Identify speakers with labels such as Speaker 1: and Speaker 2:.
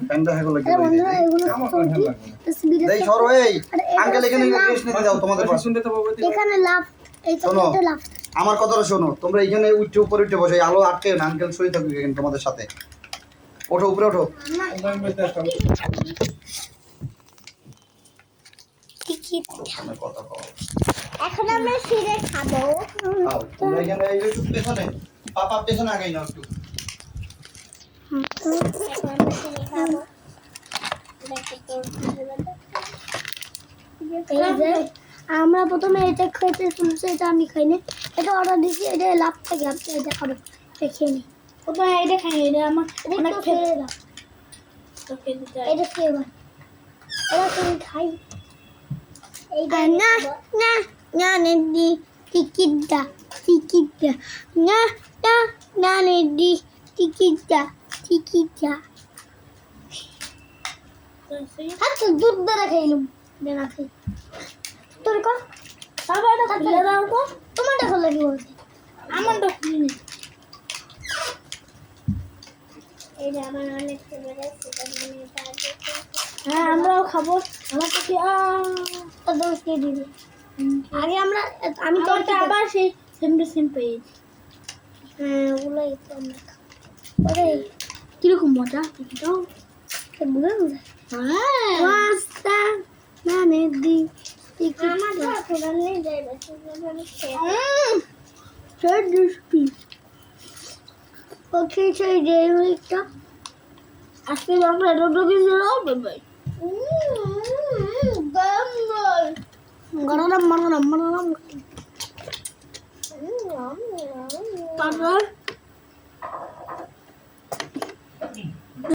Speaker 1: panda হেগো লাগে এই সরো এই আঙ্কেল এখানে রেস্ট নিতে দাও তোমাদের পাশে
Speaker 2: এখানে লাভ এই তো লাভ
Speaker 1: আমার কথাটা শোনো তোমরা এখানে উঠে উপরে উঠে বসো আলো আটকে না আঙ্কেল শুয়ে থাকবে এখানে তোমাদের সাথে ওঠো উপরে ওঠো কথা কও
Speaker 2: এখন আমরা সিরে খাবো
Speaker 1: তোমরা এখানে এই একটু পেছনে পাপা পেছনে আগাই নাও একটু
Speaker 2: আমরা প্রথমে এটা খেতে শুনছি এটা আমি খাইনি এটা অর্ডার দিছি এটা লাভ থাকে আপনি এটা খাবেন খেয়ে নি প্রথমে এটা খাই এটা আমার অনেক খেয়ে দাও এটা খেয়ে বা এটা তুমি খাই এইটা না না না নেদি টিকিটটা না না না নেদি টিকিটটা আচ্ছা দুধ দ্বারা খাইলাম না খাই তোর কো বাবাটা খাইলে দাও তো তোমারটা ভালো লাগে বলছে আমারটা কিনে এই যে আমার অনেক ফেভারিট সেটা নিয়ে খাবো হ্যাঁ আমরাও খাবো আমার তো কি দোষ দিয়ে দিবি আগে আমি তোরটা আবার সেই সেম পেয়েছি হ্যাঁ ওগুলোই তো আমরা ওরে কিরকম মজা দাও বুঝে হ্যাঁ পাস্তা মানে দি আমার তো খোলা নেই যাই বাস থর্ড রেসিপি ওকে সেই ডেলিভারিটা আজকে আমরা রোদ কিছু নাও বাবাই গরম তারপর